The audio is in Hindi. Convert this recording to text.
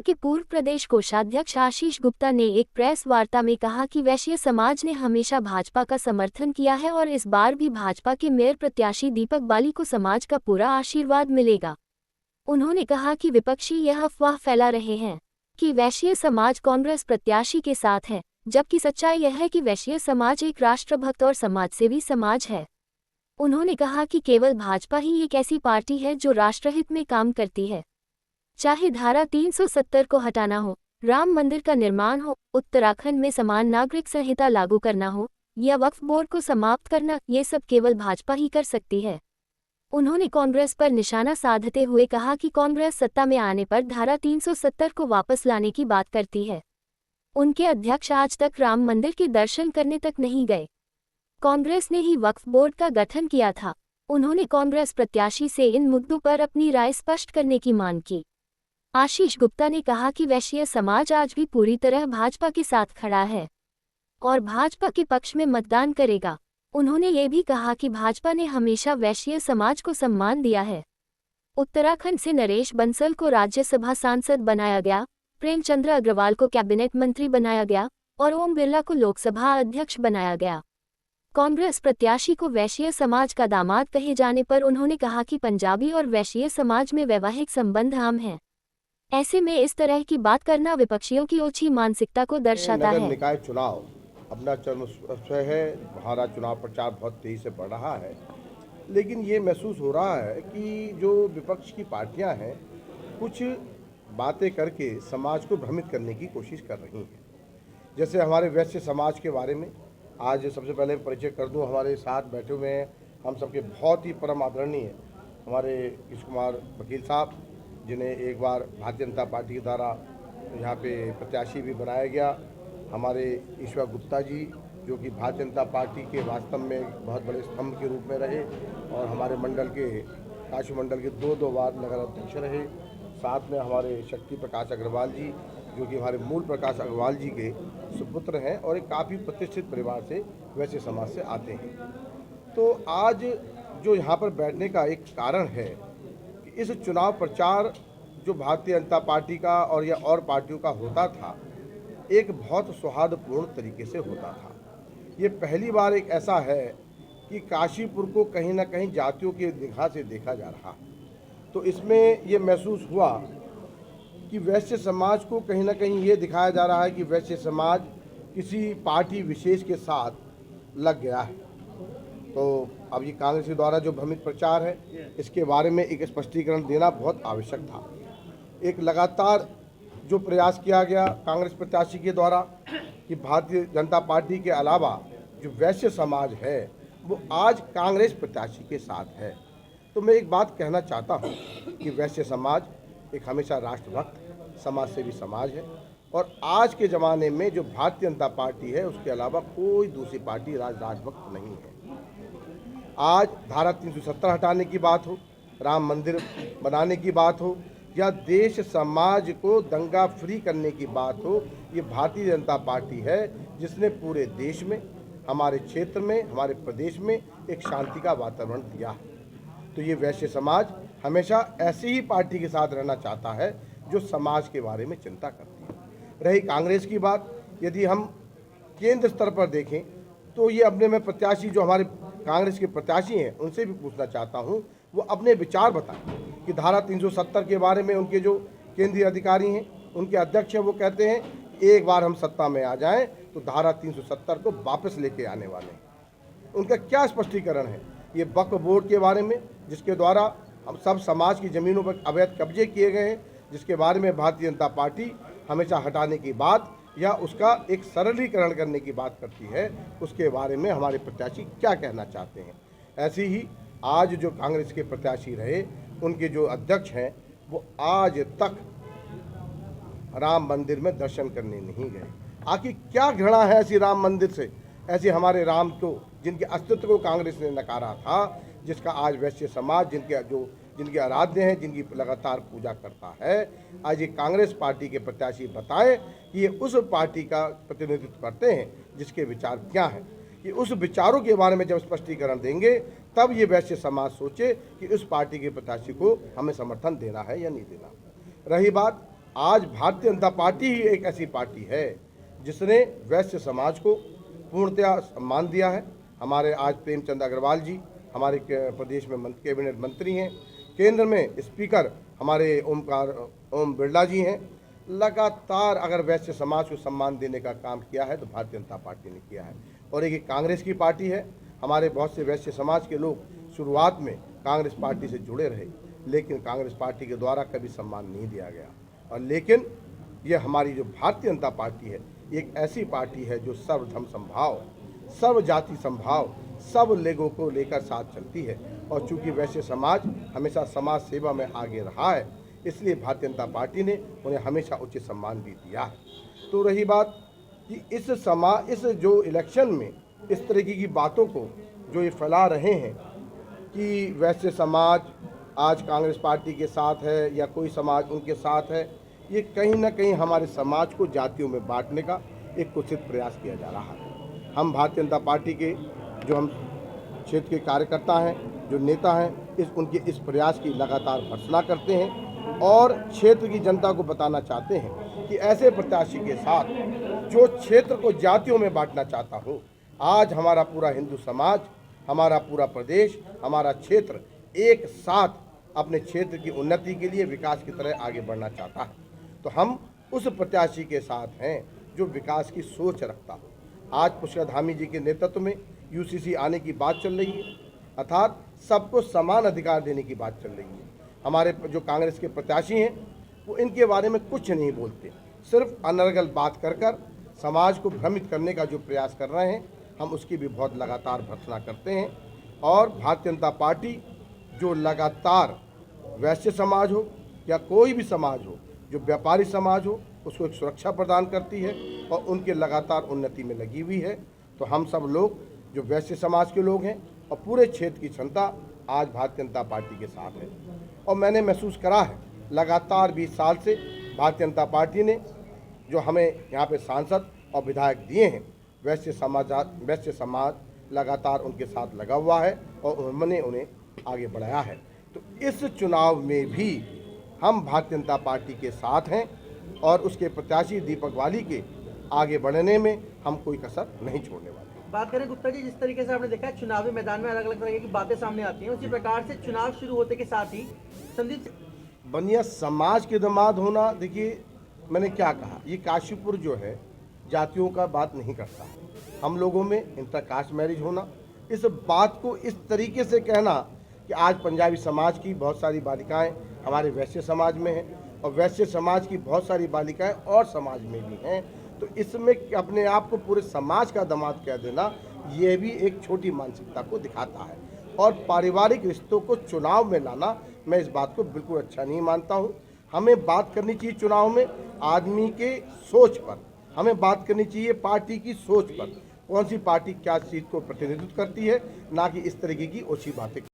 के पूर्व प्रदेश कोषाध्यक्ष आशीष गुप्ता ने एक प्रेस वार्ता में कहा कि वैश्य समाज ने हमेशा भाजपा का समर्थन किया है और इस बार भी भाजपा के मेयर प्रत्याशी दीपक बाली को समाज का पूरा आशीर्वाद मिलेगा। उन्होंने कहा कि विपक्षी यह अफवाह फैला रहे हैं कि वैश्य समाज कांग्रेस प्रत्याशी के साथ है, जबकि सच्चाई यह है कि वैश्य समाज एक राष्ट्रभक्त और समाजसेवी समाज है। उन्होंने कहा कि केवल भाजपा ही एक ऐसी पार्टी है जो राष्ट्रहित में काम करती है। चाहे धारा 370 को हटाना हो, राम मंदिर का निर्माण हो, उत्तराखंड में समान नागरिक संहिता लागू करना हो या वक्फ बोर्ड को समाप्त करना, ये सब केवल भाजपा ही कर सकती है। उन्होंने कांग्रेस पर निशाना साधते हुए कहा कि कांग्रेस सत्ता में आने पर धारा 370 को वापस लाने की बात करती है। उनके अध्यक्ष आज तक राम मंदिर के दर्शन करने तक नहीं गए। कांग्रेस ने ही वक्फ बोर्ड का गठन किया था। उन्होंने कांग्रेस प्रत्याशी से इन मुद्दों पर अपनी राय स्पष्ट करने की मांग की। आशीष गुप्ता ने कहा कि वैश्य समाज आज भी पूरी तरह भाजपा के साथ खड़ा है और भाजपा के पक्ष में मतदान करेगा। उन्होंने ये भी कहा कि भाजपा ने हमेशा वैश्य समाज को सम्मान दिया है। उत्तराखंड से नरेश बंसल को राज्यसभा सांसद बनाया गया, प्रेमचंद्र अग्रवाल को कैबिनेट मंत्री बनाया गया और ओम बिरला को लोकसभा अध्यक्ष बनाया गया। कांग्रेस प्रत्याशी को वैश्य समाज का दामाद कहे जाने पर उन्होंने कहा कि पंजाबी और वैश्य समाज में वैवाहिक संबंध आम हैं। ऐसे में इस तरह की बात करना विपक्षियों की ओछी मानसिकता को दर्शाता है। नगर निकाय चुनाव अपना चरम है, हमारा चुनाव प्रचार बहुत तेजी से बढ़ रहा है, लेकिन ये महसूस हो रहा है कि जो विपक्ष की पार्टियां हैं कुछ बातें करके समाज को भ्रमित करने की कोशिश कर रही हैं। जैसे हमारे वैश्य समाज के बारे में आज सबसे पहले परिचय कर दूं। हमारे साथ बैठे हुए हैं हम सबके बहुत ही परम आदरणीय हमारे कृष्ण कुमार वकील साहब, जिन्हें एक बार भारतीय जनता पार्टी के द्वारा यहाँ पे प्रत्याशी भी बनाया गया। हमारे ईश्वर गुप्ता जी, जो कि भारतीय जनता पार्टी के वास्तव में बहुत बड़े स्तंभ के रूप में रहे और हमारे मंडल के काशी मंडल के दो बार नगर अध्यक्ष रहे। साथ में हमारे शक्ति प्रकाश अग्रवाल जी, जो कि हमारे मूल प्रकाश अग्रवाल जी के सुपुत्र हैं और एक काफ़ी प्रतिष्ठित परिवार से वैश्य समाज से आते हैं। तो आज जो यहाँ पर बैठने का एक कारण है कि इस चुनाव प्रचार जो भारतीय जनता पार्टी का और या और पार्टियों का होता था, एक बहुत सौहार्दपूर्ण तरीके से होता था। ये पहली बार एक ऐसा है कि काशीपुर को कहीं ना कहीं जातियों की निगाह से देखा जा रहा है। तो इसमें ये महसूस हुआ कि वैश्य समाज को कहीं ना कहीं ये दिखाया जा रहा है कि वैश्य समाज किसी पार्टी विशेष के साथ लग गया है। तो अब ये कांग्रेस के द्वारा जो भ्रमित प्रचार है, इसके बारे में एक स्पष्टीकरण देना बहुत आवश्यक था। एक लगातार जो प्रयास किया गया कांग्रेस प्रत्याशी के द्वारा कि भारतीय जनता पार्टी के अलावा जो वैश्य समाज है वो आज कांग्रेस प्रत्याशी के साथ है। तो मैं एक बात कहना चाहता हूँ कि वैश्य समाज एक हमेशा राष्ट्रभक्त समाज सेवी समाज है और आज के ज़माने में जो भारतीय जनता पार्टी है उसके अलावा कोई दूसरी पार्टी राष्ट्रभक्त नहीं है। आज धारा 370 हटाने की बात हो, राम मंदिर बनाने की बात हो या देश समाज को दंगा फ्री करने की बात हो, ये भारतीय जनता पार्टी है जिसने पूरे देश में, हमारे क्षेत्र में, हमारे प्रदेश में एक शांति का वातावरण दिया है। तो ये वैश्य समाज हमेशा ऐसी ही पार्टी के साथ रहना चाहता है जो समाज के बारे में चिंता करती है। रही कांग्रेस की बात, यदि हम केंद्र स्तर पर देखें तो ये अपने में प्रत्याशी जो हमारे कांग्रेस के प्रत्याशी हैं उनसे भी पूछना चाहता हूं, वो अपने विचार बताएं कि धारा 370 के बारे में उनके जो केंद्रीय अधिकारी हैं, उनके अध्यक्ष हैं, वो कहते हैं एक बार हम सत्ता में आ जाएं तो धारा 370 को वापस लेके आने वाले हैं। उनका क्या स्पष्टीकरण है? ये वक्फ बोर्ड के बारे में, जिसके द्वारा हम सब समाज की ज़मीनों पर अवैध कब्जे किए गए हैं, जिसके बारे में भारतीय जनता पार्टी हमेशा हटाने की बात या उसका एक सरलीकरण करने की बात करती है, उसके बारे में हमारे प्रत्याशी क्या कहना चाहते हैं। ऐसे ही आज जो कांग्रेस के प्रत्याशी रहे, उनके जो अध्यक्ष हैं, वो आज तक राम मंदिर में दर्शन करने नहीं गए। आखिर क्या घृणा है ऐसी राम मंदिर से, ऐसे हमारे राम को, जिनके अस्तित्व को कांग्रेस ने नकारा था, जिसका आज वैश्य समाज जिनके आराध्य हैं, जिनकी लगातार पूजा करता है, आज ये कांग्रेस पार्टी के प्रत्याशी बताएं कि ये उस पार्टी का प्रतिनिधित्व करते हैं जिसके विचार क्या हैं। कि उस विचारों के बारे में जब स्पष्टीकरण देंगे तब ये वैश्य समाज सोचे कि उस पार्टी के प्रत्याशी को हमें समर्थन देना है या नहीं देना। रही बात आज भारतीय जनता पार्टी ही एक ऐसी पार्टी है जिसने वैश्य समाज को पूर्णतया सम्मान दिया है। हमारे आज प्रेमचंद अग्रवाल जी हमारे प्रदेश में कैबिनेट मंत्री हैं, केंद्र में स्पीकर हमारे ओम बिरला जी हैं। लगातार अगर वैश्य समाज को सम्मान देने का काम किया है तो भारतीय जनता पार्टी ने किया है। और एक कांग्रेस की पार्टी है, हमारे बहुत से वैश्य समाज के लोग शुरुआत में कांग्रेस पार्टी से जुड़े रहे, लेकिन कांग्रेस पार्टी के द्वारा कभी सम्मान नहीं दिया गया। और लेकिन ये हमारी जो भारतीय जनता पार्टी है, एक ऐसी पार्टी है जो सर्वधर्म समभाव, सर्व जाति समभाव, सब लोगों को लेकर साथ चलती है। और चूंकि वैश्य समाज हमेशा समाज सेवा में आगे रहा है, इसलिए भारतीय जनता पार्टी ने उन्हें हमेशा उचित सम्मान भी दिया है। तो रही बात कि इस जो इलेक्शन में इस तरीके की बातों को जो ये फैला रहे हैं कि वैश्य समाज आज कांग्रेस पार्टी के साथ है या कोई समाज उनके साथ है, ये कहीं ना कहीं हमारे समाज को जातियों में बांटने का एक कुत्सित प्रयास किया जा रहा है। हम भारतीय जनता पार्टी के जो हम क्षेत्र के कार्यकर्ता हैं, जो नेता हैं, उनके इस प्रयास की लगातार भर्त्सना करते हैं और क्षेत्र की जनता को बताना चाहते हैं कि ऐसे प्रत्याशी के साथ जो क्षेत्र को जातियों में बांटना चाहता हो, आज हमारा पूरा हिंदू समाज, हमारा पूरा प्रदेश, हमारा क्षेत्र एक साथ अपने क्षेत्र की उन्नति के लिए विकास की तरह आगे बढ़ना चाहता है। तो हम उस प्रत्याशी के साथ हैं जो विकास की सोच रखता हो। आज पुष्कर धामी जी के नेतृत्व में यूसीसी आने की बात चल रही है, अर्थात सबको समान अधिकार देने की बात चल रही है। हमारे जो कांग्रेस के प्रत्याशी हैं वो इनके बारे में कुछ नहीं बोलते, सिर्फ अनर्गल बात कर समाज को भ्रमित करने का जो प्रयास कर रहे हैं, हम उसकी भी बहुत लगातार भर्त्सना करते हैं। और भारतीय जनता पार्टी जो लगातार वैश्य समाज हो या कोई भी समाज हो, जो व्यापारी समाज हो, उसको एक सुरक्षा प्रदान करती है और उनके लगातार उन्नति में लगी हुई है। तो हम सब लोग जो वैश्य समाज के लोग हैं और पूरे क्षेत्र की जनता आज भारतीय जनता पार्टी के साथ है। और मैंने महसूस करा है लगातार 20 साल से भारतीय जनता पार्टी ने जो हमें यहाँ पे सांसद और विधायक दिए हैं, वैश्य समाज लगातार उनके साथ लगा हुआ है और उन्होंने उन्हें आगे बढ़ाया है। तो इस चुनाव में भी हम भारतीय जनता पार्टी के साथ हैं और उसके प्रत्याशी दीपक बाली के आगे बढ़ने में हम कोई कसर नहीं छोड़ने वाले। बात करें गुप्ता जी, जिस तरीके से आपने देखा है चुनावी मैदान में अलग अलग तरह की बातें सामने आती हैं, उसी प्रकार से चुनाव शुरू होते के साथ ही संदीप बनिया समाज के दामाद होना, देखिए मैंने क्या कहा, ये काशीपुर जो है जातियों का बात नहीं करता। हम लोगों में इंटरकास्ट मैरिज होना, इस बात को इस तरीके से कहना कि आज पंजाबी समाज की बहुत सारी बालिकाएं हमारे वैश्य समाज में हैं और वैश्य समाज की बहुत सारी बालिकाएं और समाज में भी हैं, तो इसमें अपने आप को पूरे समाज का दामाद कह देना, ये भी एक छोटी मानसिकता को दिखाता है। और पारिवारिक रिश्तों को चुनाव में लाना, मैं इस बात को बिल्कुल अच्छा नहीं मानता हूँ। हमें बात करनी चाहिए चुनाव में आदमी के सोच पर, हमें बात करनी चाहिए पार्टी की सोच पर, कौन सी पार्टी क्या चीज़ को प्रतिनिधित्व करती है, ना कि इस तरीके की ओछी बातें।